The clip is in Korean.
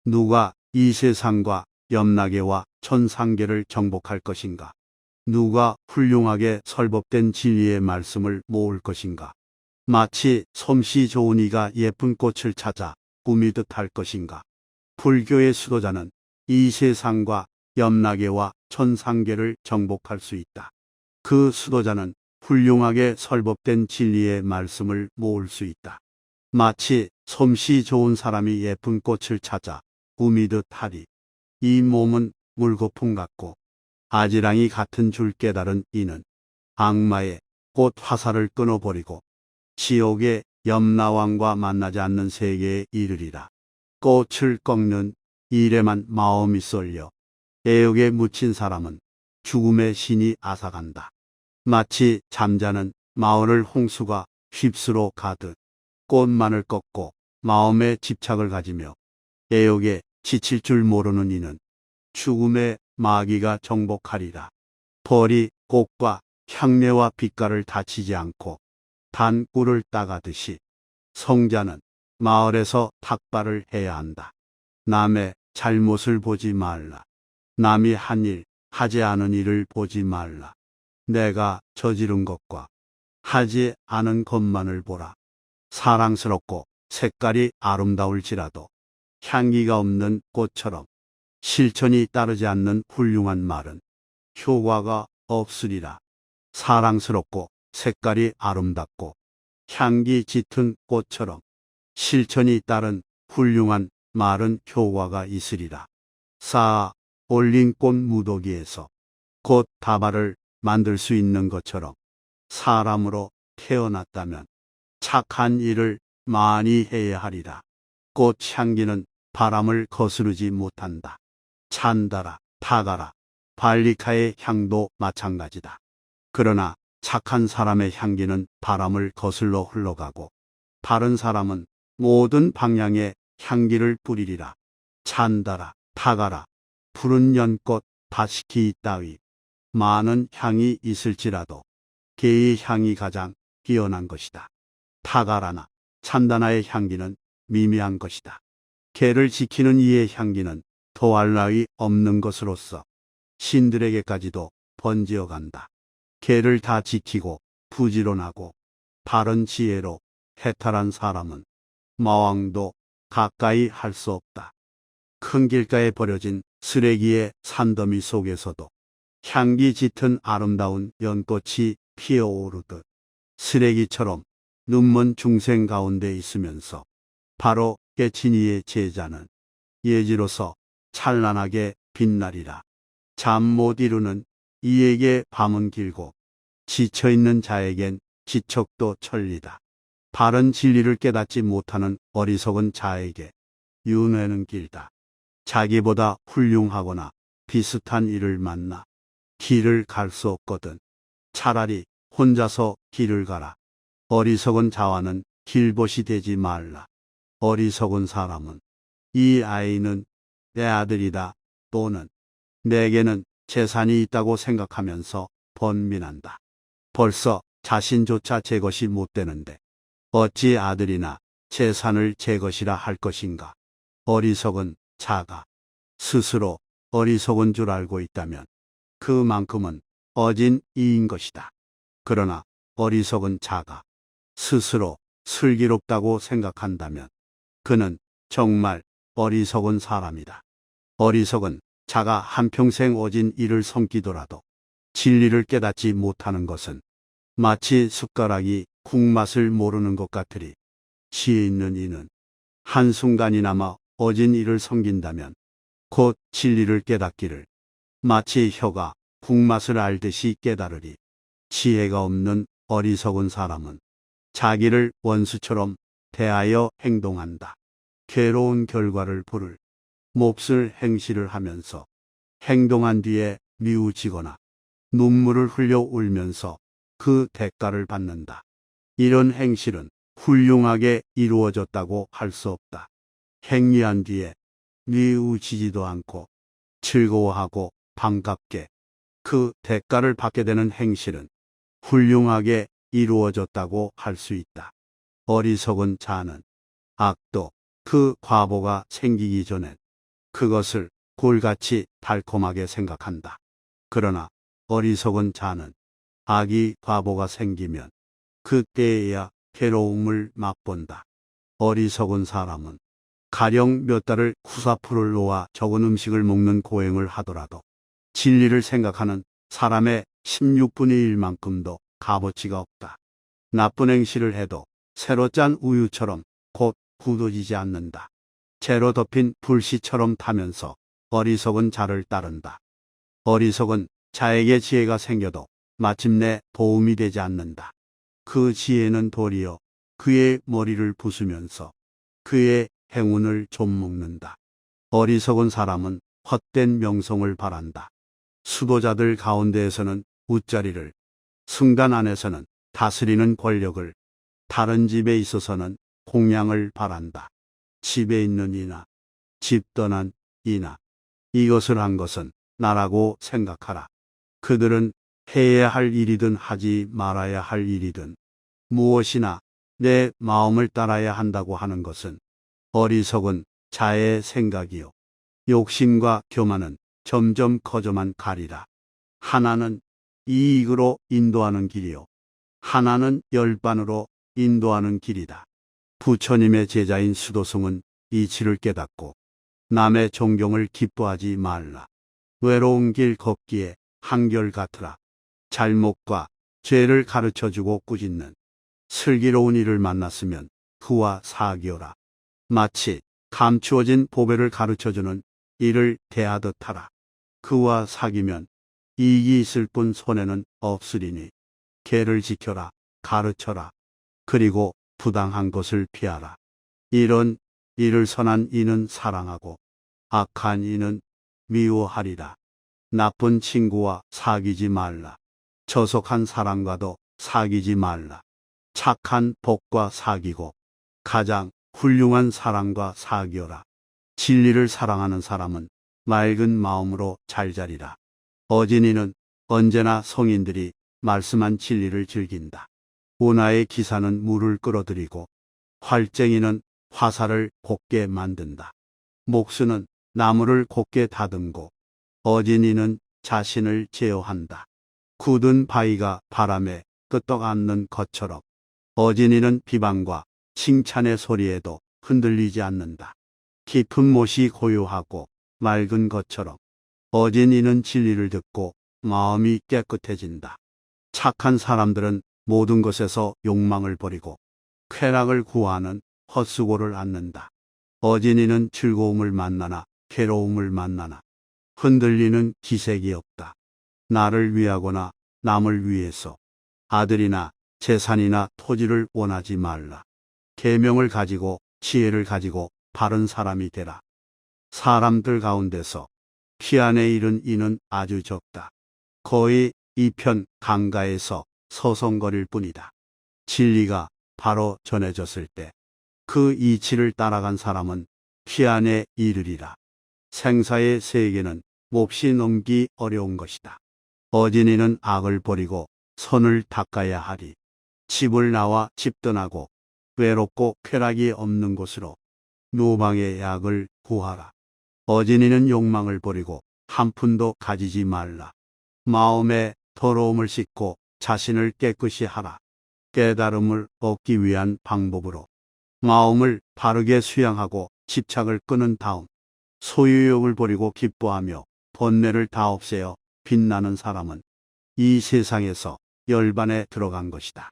누가 이 세상과 염라계와 천상계를 정복할 것인가? 누가 훌륭하게 설법된 진리의 말씀을 모을 것인가? 마치 솜씨 좋은 이가 예쁜 꽃을 찾아 꾸미듯 할 것인가? 불교의 수도자는 이 세상과 염라계와 천상계를 정복할 수 있다. 그 수도자는 훌륭하게 설법된 진리의 말씀을 모을 수 있다. 마치 솜씨 좋은 사람이 예쁜 꽃을 찾아 꾸미듯 하리. 이 몸은 물거품 같고 아지랑이 같은 줄 깨달은 이는 악마의 꽃 화살을 끊어버리고 지옥의 염라왕과 만나지 않는 세계에 이르리라. 꽃을 꺾는 일에만 마음이 쏠려 애욕에 묻힌 사람은 죽음의 신이 앗아간다. 마치 잠자는 마을을 홍수가 휩쓸어 가듯 꽃만을 꺾고 마음에 집착을 가지며 애욕에 지칠 줄 모르는 이는 죽음의 마귀가 정복하리라. 벌이 꽃과 향내와 빛깔을 다치지 않고 단 꿀을 따가듯이 성자는 마을에서 탁발을 해야 한다. 남의 잘못을 보지 말라. 남이 한 일, 하지 않은 일을 보지 말라. 내가 저지른 것과 하지 않은 것만을 보라. 사랑스럽고 색깔이 아름다울지라도 향기가 없는 꽃처럼 실천이 따르지 않는 훌륭한 말은 효과가 없으리라. 사랑스럽고 색깔이 아름답고 향기 짙은 꽃처럼 실천이 따른 훌륭한 말은 효과가 있으리라. 쌓아 올린 꽃 무더기에서 꽃 다발을 만들 수 있는 것처럼 사람으로 태어났다면 착한 일을 많이 해야 하리라. 꽃 향기는 바람을 거스르지 못한다. 찬다라, 타가라, 발리카의 향도 마찬가지다. 그러나 착한 사람의 향기는 바람을 거슬러 흘러가고 바른 사람은 모든 방향에 향기를 뿌리리라. 찬다라, 타가라, 푸른 연꽃, 바시키 따위 많은 향이 있을지라도 개의 향이 가장 뛰어난 것이다. 타가라나 찬다나의 향기는 미미한 것이다. 개를 지키는 이의 향기는 더할 나위 없는 것으로서 신들에게까지도 번지어 간다. 개를 다 지키고 부지런하고 바른 지혜로 해탈한 사람은 마왕도 가까이 할 수 없다. 큰 길가에 버려진 쓰레기의 산더미 속에서도 향기 짙은 아름다운 연꽃이 피어오르듯 쓰레기처럼 눈먼 중생 가운데 있으면서 바로 깨친 이의 제자는 예지로서 찬란하게 빛나리라. 잠 못 이루는 이에게 밤은 길고 지쳐있는 자에겐 지척도 천리다. 바른 진리를 깨닫지 못하는 어리석은 자에게 윤회는 길다. 자기보다 훌륭하거나 비슷한 이를 만나 길을 갈 수 없거든 차라리 혼자서 길을 가라. 어리석은 자와는 길벗이 되지 말라. 어리석은 사람은 이 아이는 내 아들이다 또는 내게는 재산이 있다고 생각하면서 번민한다. 벌써 자신조차 제 것이 못 되는데 어찌 아들이나 재산을 제 것이라 할 것인가. 어리석은 자가 스스로 어리석은 줄 알고 있다면 그만큼은 어진 이인 것이다. 그러나 어리석은 자가 스스로 슬기롭다고 생각한다면 그는 정말 어리석은 사람이다. 어리석은 자가 한평생 어진 이를 섬기더라도 진리를 깨닫지 못하는 것은 마치 숟가락이 국맛을 모르는 것 같으리. 지혜 있는 이는 한순간이나마 어진 이를 섬긴다면 곧 진리를 깨닫기를 마치 혀가 국맛을 알듯이 깨달으리. 지혜가 없는 어리석은 사람은 자기를 원수처럼 대하여 행동한다. 괴로운 결과를 부를 몹쓸 행실을 하면서 행동한 뒤에 미우지거나 눈물을 흘려 울면서 그 대가를 받는다. 이런 행실은 훌륭하게 이루어졌다고 할 수 없다. 행위한 뒤에 미우지지도 않고 즐거워하고 반갑게 그 대가를 받게 되는 행실은 훌륭하게 이루어졌다고 할 수 있다. 어리석은 자는 악도 그 과보가 생기기 전엔 그것을 꿀같이 달콤하게 생각한다. 그러나 어리석은 자는 아기 바보가 생기면 그때에야 괴로움을 맛본다. 어리석은 사람은 가령 몇 달을 구사풀을 놓아 적은 음식을 먹는 고행을 하더라도 진리를 생각하는 사람의 16분의 1만큼도 값어치가 없다. 나쁜 행실을 해도 새로 짠 우유처럼 곧 굳어지지 않는다. 재로 덮인 불씨처럼 타면서 어리석은 자를 따른다. 어리석은 자에게 지혜가 생겨도 마침내 도움이 되지 않는다. 그 지혜는 도리어 그의 머리를 부수면서 그의 행운을 좀먹는다. 어리석은 사람은 헛된 명성을 바란다. 수도자들 가운데에서는 웃자리를, 순간 안에서는 다스리는 권력을, 다른 집에 있어서는 공양을 바란다. 집에 있는 이나 집 떠난 이나 이것을 한 것은 나라고 생각하라. 그들은 해야 할 일이든 하지 말아야 할 일이든 무엇이나 내 마음을 따라야 한다고 하는 것은 어리석은 자의 생각이요. 욕심과 교만은 점점 커져만 가리라. 하나는 이익으로 인도하는 길이요. 하나는 열반으로 인도하는 길이다. 부처님의 제자인 수도승은 이치를 깨닫고 남의 존경을 기뻐하지 말라. 외로운 길 걷기에 한결같으라. 잘못과 죄를 가르쳐주고 꾸짖는 슬기로운 이를 만났으면 그와 사귀어라. 마치 감추어진 보배를 가르쳐주는 이를 대하듯 하라. 그와 사귀면 이익이 있을 뿐 손해는 없으리니 계를 지켜라. 가르쳐라. 그리고 부당한 것을 피하라. 이런 이를 선한 이는 사랑하고 악한 이는 미워하리라. 나쁜 친구와 사귀지 말라. 저속한 사람과도 사귀지 말라. 착한 복과 사귀고 가장 훌륭한 사람과 사귀어라. 진리를 사랑하는 사람은 맑은 마음으로 잘 자리라. 어진이는 언제나 성인들이 말씀한 진리를 즐긴다. 운하의 기사는 물을 끌어들이고 활쟁이는 화살을 곱게 만든다. 목수는 나무를 곱게 다듬고 어진이는 자신을 제어한다. 굳은 바위가 바람에 끄떡 않는 것처럼 어진이는 비방과 칭찬의 소리에도 흔들리지 않는다. 깊은 못이 고요하고 맑은 것처럼 어진이는 진리를 듣고 마음이 깨끗해진다. 착한 사람들은 모든 것에서 욕망을 버리고 쾌락을 구하는 헛수고를 않는다. 어진이는 즐거움을 만나나 괴로움을 만나나 흔들리는 기색이 없다. 나를 위하거나 남을 위해서 아들이나 재산이나 토지를 원하지 말라. 계명을 가지고 지혜를 가지고 바른 사람이 되라. 사람들 가운데서 피안에 이른 이는 아주 적다. 거의 이편 강가에서 서성거릴 뿐이다. 진리가 바로 전해졌을 때 그 이치를 따라간 사람은 피안에 이르리라. 생사의 세계는 몹시 넘기 어려운 것이다. 어진이는 악을 버리고 선을 닦아야 하리. 집을 나와 집 떠나고 외롭고 쾌락이 없는 곳으로 노방의 약을 구하라. 어진이는 욕망을 버리고 한 푼도 가지지 말라. 마음에 더러움을 씻고 자신을 깨끗이 하라. 깨달음을 얻기 위한 방법으로 마음을 바르게 수양하고 집착을 끄는 다음 소유욕을 버리고 기뻐하며 번뇌를 다 없애어 빛나는 사람은 이 세상에서 열반에 들어간 것이다.